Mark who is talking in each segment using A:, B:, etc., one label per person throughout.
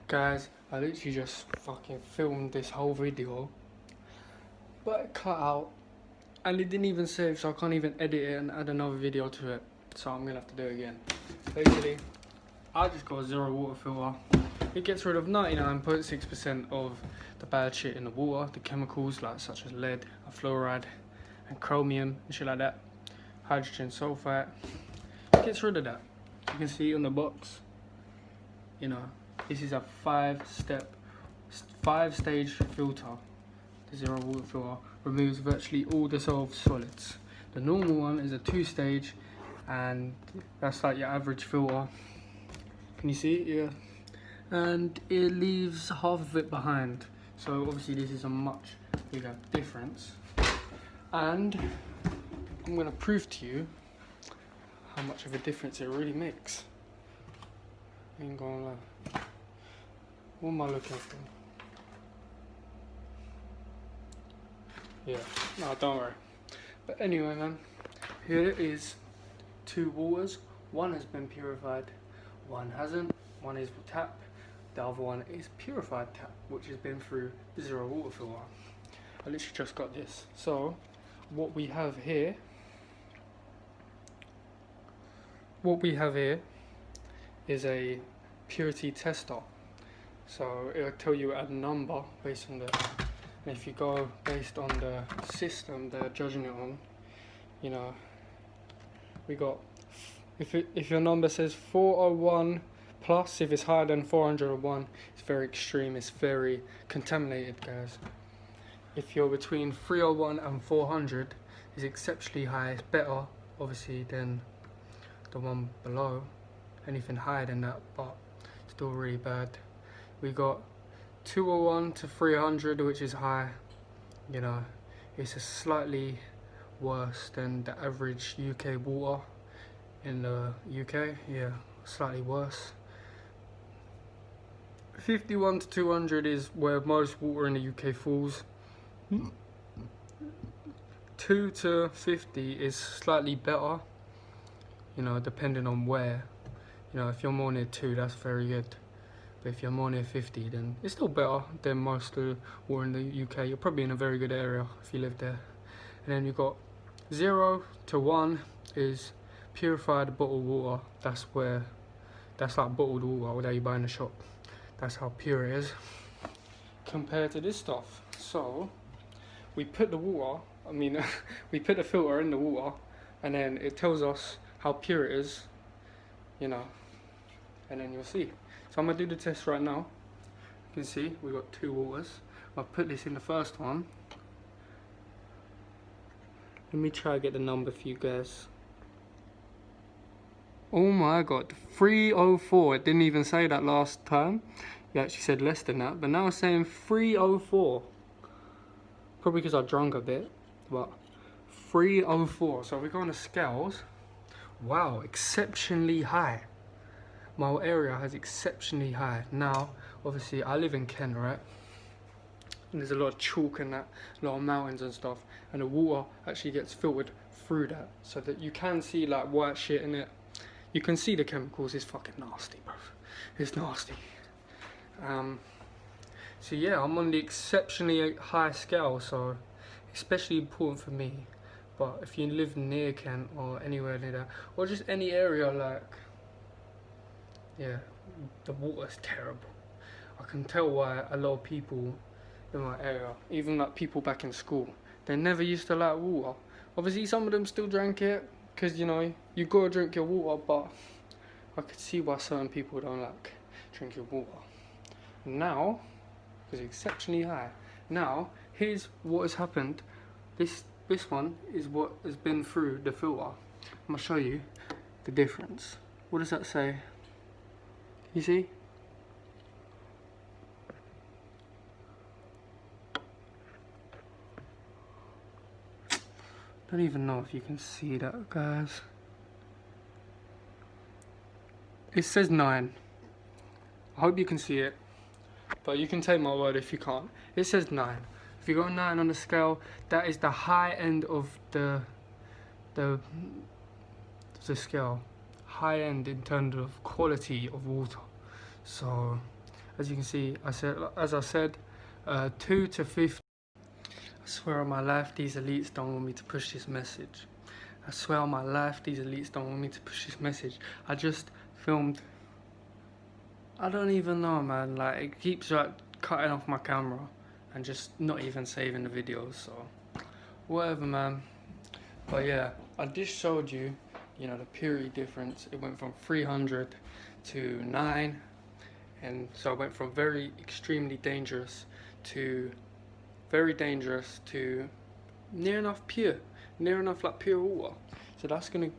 A: Guys, I literally just fucking filmed this whole video, but it cut out and it didn't even save, so I can't even edit it and add another video to it. So I'm gonna have to do it again. Basically, I just got a zero water filter. It gets rid of 99.6% of the bad shit in the water, the chemicals like such as lead and fluoride and chromium and shit like that. Hydrogen sulfide. It gets rid of that. You can see on the box, you know, this is a five-stage filter. The zero water filter removes virtually all dissolved solids. The normal one is a 2-stage, and that's like your average filter. Can you see it? Yeah. And it leaves half of it behind. So obviously this is a much bigger difference. And I'm gonna prove to you how much of a difference it really makes. I ain't gonna lie. What am I looking for? Yeah, no, don't worry. But anyway, man, here is 2 waters. One has been purified, one hasn't. One is tap, the other one is purified tap, which has been through the zero water filter. I literally just got this. So, what we have here is a purity tester. So it'll tell you a number based on the, and if you go based on the system they're judging it on, you know, we got, if your number says 401 plus, if it's higher than 401, it's very extreme, it's very contaminated, guys. If you're between 301 and 400, it's exceptionally high. It's better, obviously, than the one below. Anything higher than that, but still really bad. We got 201 to 300, which is high. You know, it's a slightly worse than the average UK water in the UK. Yeah, slightly worse. 51 to 200 is where most water in the UK falls. 2 to 50 is slightly better, you know, depending on where. You know, if you're more near 2, that's very good. But if you're more near 50, then it's still better than most of the water in the UK. You're probably in a very good area if you live there. And then you've got 0 to 1 is purified bottled water. That's like bottled water that you buy in the shop. That's how pure it is compared to this stuff. So we put the water, we put the filter in the water, and then it tells us how pure it is, you know, and then you'll see. So I'm gonna do the test right now. You can see we got 2 waters. I'll put this in the first one. Let me try to get the number for you guys. Oh my god, 304. It didn't even say that last time. It actually said less than that, but now it's saying 304. Probably because I drunk a bit, but 304. So we go on the scales. Wow, exceptionally high. My area has exceptionally high. Now, obviously, I live in Kent, right? And there's a lot of chalk and that, a lot of mountains and stuff, and the water actually gets filtered through that, so that you can see like white shit in it. You can see the chemicals. It's fucking nasty, bro. It's nasty. So yeah, I'm on the exceptionally high scale, so especially important for me. But if you live near Kent or anywhere near that, or just any area, like, yeah, the water's terrible. I can tell why a lot of people in my area, even like people back in school, they never used to like water. Obviously some of them still drank it, because, you know, you gotta drink your water, but I could see why certain people don't like drinking water. Now, because it's exceptionally high, now here's what has happened. This one is what has been through the filter. I'm gonna show you the difference. What does that say? You see? Don't even know if you can see that, guys. It says 9. I hope you can see it, but you can take my word if you can't. It says 9. If you got 9 on the scale, that is the high end of the scale. High end in terms of quality of water. So As you can see, as I said, 2 to 50. I swear on my life, these elites don't want me to push this message. I swear on my life, these elites don't want me to push this message. I just filmed. I don't even know, man. Like, it keeps like cutting off my camera and just not even saving the videos. So, whatever, man. But yeah, I just showed you, you know, the purity difference. It went from 300 to 9, and so it went from very extremely dangerous to very dangerous to near enough pure, near enough like pure water. So that's getting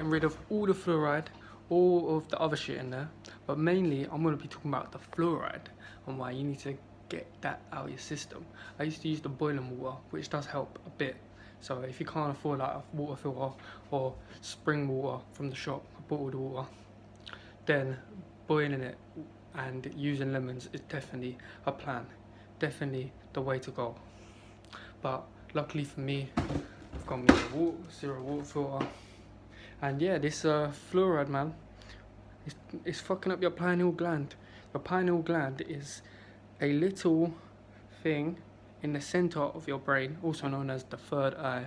A: rid of all the fluoride, all of the other shit in there. But mainly, I'm gonna be talking about the fluoride and why you need to get that out of your system. I used to use the boiling water, which does help a bit. So if you can't afford like a water filter or spring water from the shop, bottled water, then boiling it and using lemons is definitely a plan. Definitely the way to go. But luckily for me, I've got me a zero water filter. And yeah, this fluoride, man, it's fucking up your pineal gland. Your pineal gland is a little thing in the center of your brain, also known as the third eye.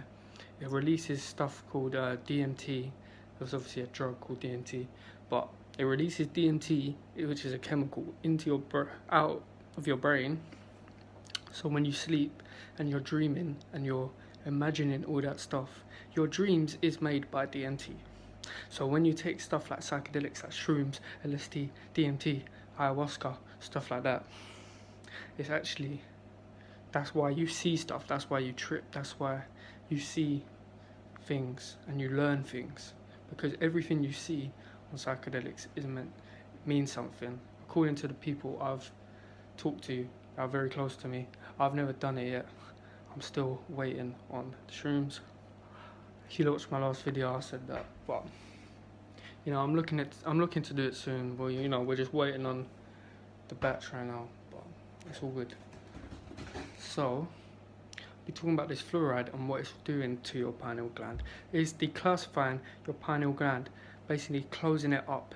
A: It releases stuff called DMT. There's obviously a drug called DMT, but it releases DMT, which is a chemical, into out of your brain. So when you sleep and you're dreaming and you're imagining all that stuff, your dreams is made by DMT. So when you take stuff like psychedelics, like shrooms, LSD, DMT, ayahuasca, stuff like that, it's actually, that's why you see stuff, that's why you trip, that's why you see things and you learn things. Because everything you see on psychedelics means something. According to the people I've talked to that are very close to me, I've never done it yet. I'm still waiting on the shrooms. If you watched my last video, I said that, but you know, I'm looking to do it soon. Well, you know, we're just waiting on the batch right now, but it's all good. So, be talking about this fluoride and what it's doing to your pineal gland. It's declassifying your pineal gland, basically closing it up,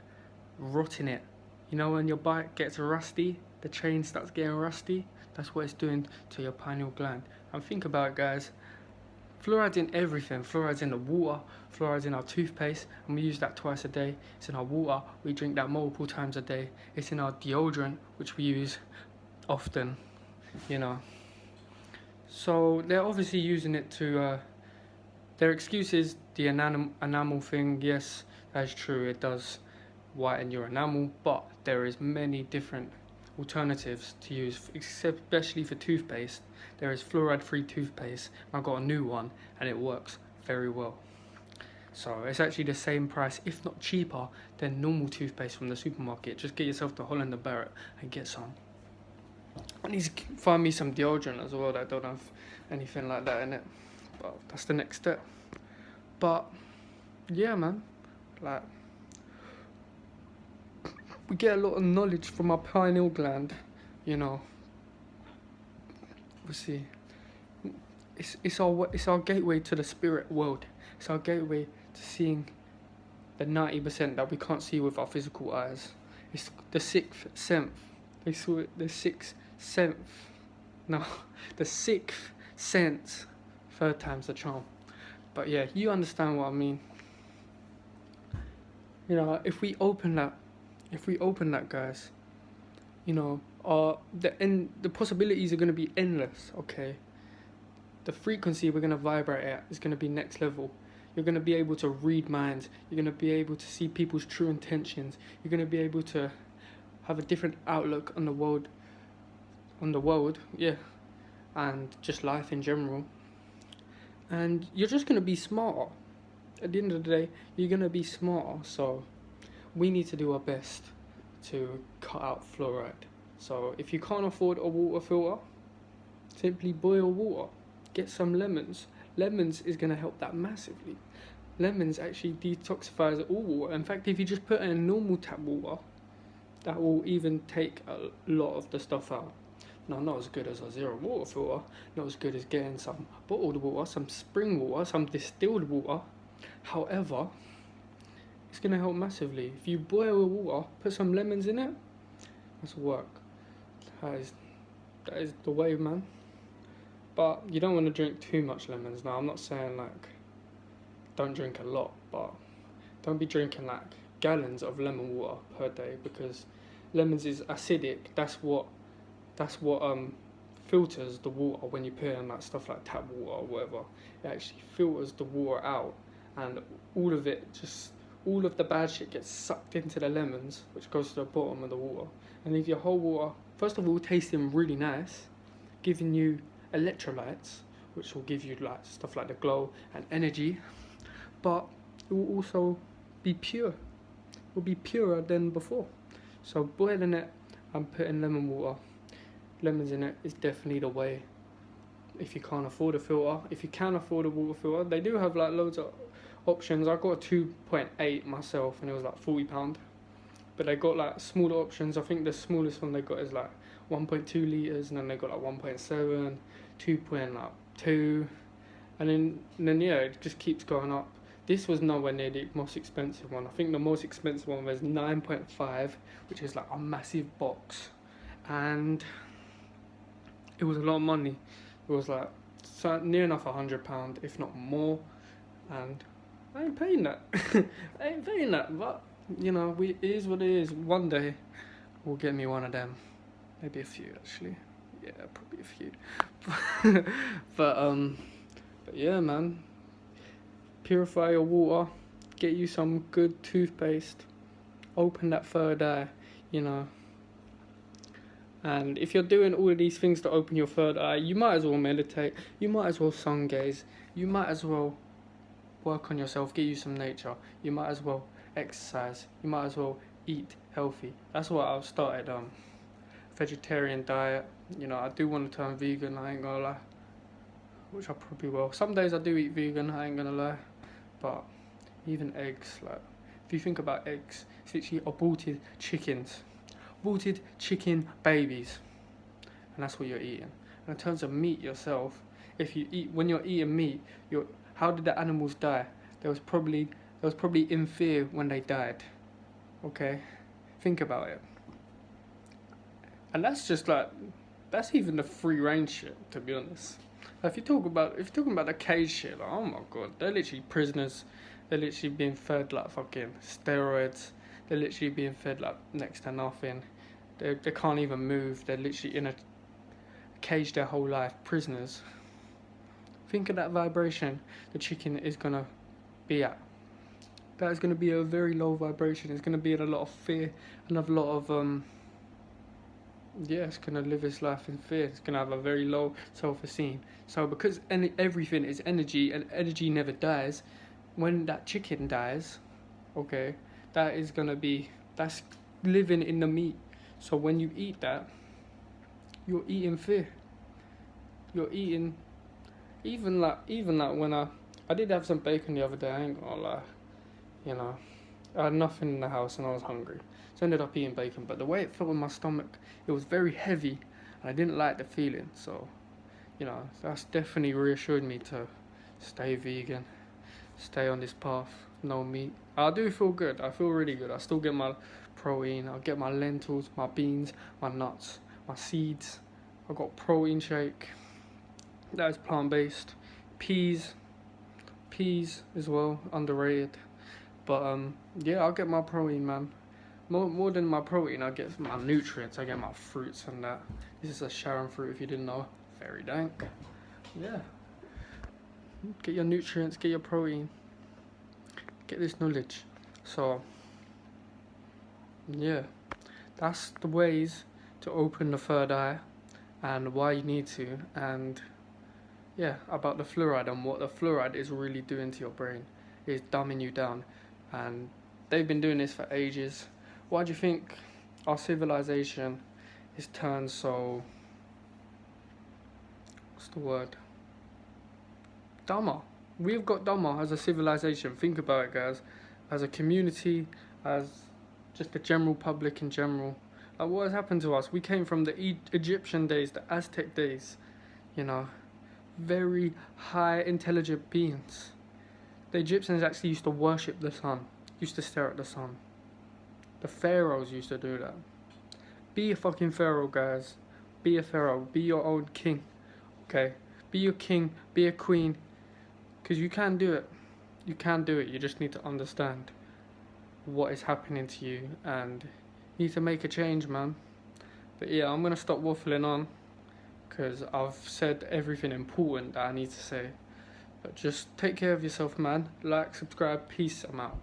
A: rotting it. You know, when your bike gets rusty, the chain starts getting rusty. That's what it's doing to your pineal gland. And think about it, guys. Fluoride's in everything. Fluoride's in the water, fluoride's in our toothpaste, and we use that twice a day. It's in our water, we drink that multiple times a day. It's in our deodorant, which we use often, you know. So they're obviously using it to, their excuse is the enamel thing. Yes, that's true, it does whiten your enamel, but there is many different alternatives to use, especially for toothpaste. There is fluoride-free toothpaste. I've got a new one and it works very well. So it's actually the same price, if not cheaper, than normal toothpaste from the supermarket. Just get yourself to Holland & Barrett and get some. I need to find me some deodorant as well that don't have anything like that in it. But that's the next step. But yeah, man, like, we get a lot of knowledge from our pineal gland, you know. We see, it's our gateway to the spirit world. It's our gateway to seeing the 90% that we can't see with our physical eyes. It's the sixth sense. They saw it, the sixth sense. No, the sixth sense. Third time's the charm. But yeah, you understand what I mean. You know, if we open that, guys, you know, the possibilities are going to be endless. Okay, the frequency we're going to vibrate at is going to be next level. You're going to be able to read minds. You're going to be able to see people's true intentions. You're going to be able to have a different outlook on the world. Yeah, and just life in general. And you're just going to be smarter. At the end of the day, you're going to be smarter. So we need to do our best to cut out fluoride. So if you can't afford a water filter, simply boil water. Get some lemons. Lemons is going to help that massively. Lemons actually detoxifies all water. In fact, if you just put in normal tap water, that will even take a lot of the stuff out. Now, not as good as a zero water filter, not as good as getting some bottled water, some spring water, some distilled water. However, it's going to help massively. If you boil the water, put some lemons in it, That's work. That is the way, man. But you don't want to drink too much lemons. Now, I'm not saying like don't drink a lot, but don't be drinking like gallons of lemon water per day, because lemons is acidic. That's what filters the water when you put in like stuff like tap water or whatever. It actually filters the water out, and all of the bad shit gets sucked into the lemons, which goes to the bottom of the water, and leave your whole water, first of all, tasting really nice, giving you electrolytes, which will give you like stuff like the glow and energy, but it will also be pure. It will be purer than before. So boiling it and putting lemons in it is definitely the way. If you can't afford a filter, if you can afford a water filter, they do have like loads of options. I got a 2.8 myself, and it was like £40. But they got like smaller options. I think the smallest one they got is like 1.2 litres, and then they got like 1.7, 2.2, and then yeah, it just keeps going up. This was nowhere near the most expensive one. I think the most expensive one was 9.5, which is like a massive box, and it was a lot of money. It was like near enough £100, if not more, and I ain't paying that. I ain't paying that, but you know, it is what it is. One day we'll get me one of them, maybe a few actually. Yeah, probably a few. but yeah, man. Purify your water. Get you some good toothpaste. Open that third eye, you know. And if you're doing all of these things to open your third eye, you might as well meditate. You might as well sun gaze. You might as well work on yourself. Get you some nature. You might as well exercise. You might as well eat healthy. That's why I've started vegetarian diet. You know, I do want to turn vegan, I ain't gonna lie, which I probably will. Some days I do eat vegan, I ain't gonna lie, but even eggs, like, if you think about eggs, it's literally aborted chicken babies, and that's what you're eating. And in terms of meat yourself, when you're eating meat, how did the animals die? There was probably in fear when they died. Okay, think about it. And that's just like, that's even the free range shit, to be honest. If you're talking about the cage shit, like, oh my god, they're literally prisoners. They're literally being fed like fucking steroids. They're literally being fed like next to nothing. They can't even move. They're literally in a cage their whole life, prisoners. Think of that vibration the chicken is gonna be at. That is gonna be a very low vibration. It's gonna be in a lot of fear and a lot of it's gonna live its life in fear. It's gonna have a very low self-esteem. So because everything is energy, and energy never dies, when that chicken dies, okay, that's living in the meat. So when you eat that, you're eating fear. You're eating, even like when I did have some bacon the other day, I ain't gonna lie, you know, I had nothing in the house and I was hungry, so I ended up eating bacon. But the way it felt in my stomach, it was very heavy, and I didn't like the feeling. So, you know, that's definitely reassured me to stay vegan, stay on this path, no meat. I do feel good. I feel really good. I still get my protein. I get my lentils, my beans, my nuts, my seeds. I got protein shake. That is plant-based. Peas as well, underrated. But yeah, I'll get my protein, man. More than my protein, I get my nutrients. I get my fruits and that. This is a Sharon fruit, if you didn't know. Very dank. Yeah. Get your nutrients, get your protein. Get this knowledge. So yeah, that's the ways to open the third eye and why you need to, and yeah, about the fluoride and what the fluoride is really doing to your brain. It's dumbing you down, and they've been doing this for ages. Why do you think our civilization is turned so, what's the word, dumber? We've got dumber as a civilization. Think about it, guys. As a community, as just the general public in general. Like, what has happened to us? We came from the Egyptian days, the Aztec days, you know, very high intelligent beings. The Egyptians actually used to worship the sun, used to stare at the sun. The pharaohs used to do that.
B: Be a fucking pharaoh, guys. Be a pharaoh. Be your own king. Okay? Be your king. Be a queen. Because you can do it. You can do it. You just need to understand what is happening to you and you need to make a change, man. But yeah, I'm going to stop waffling on because I've said everything important that I need to say. But just take care of yourself, man. Like, subscribe. Peace. I'm out.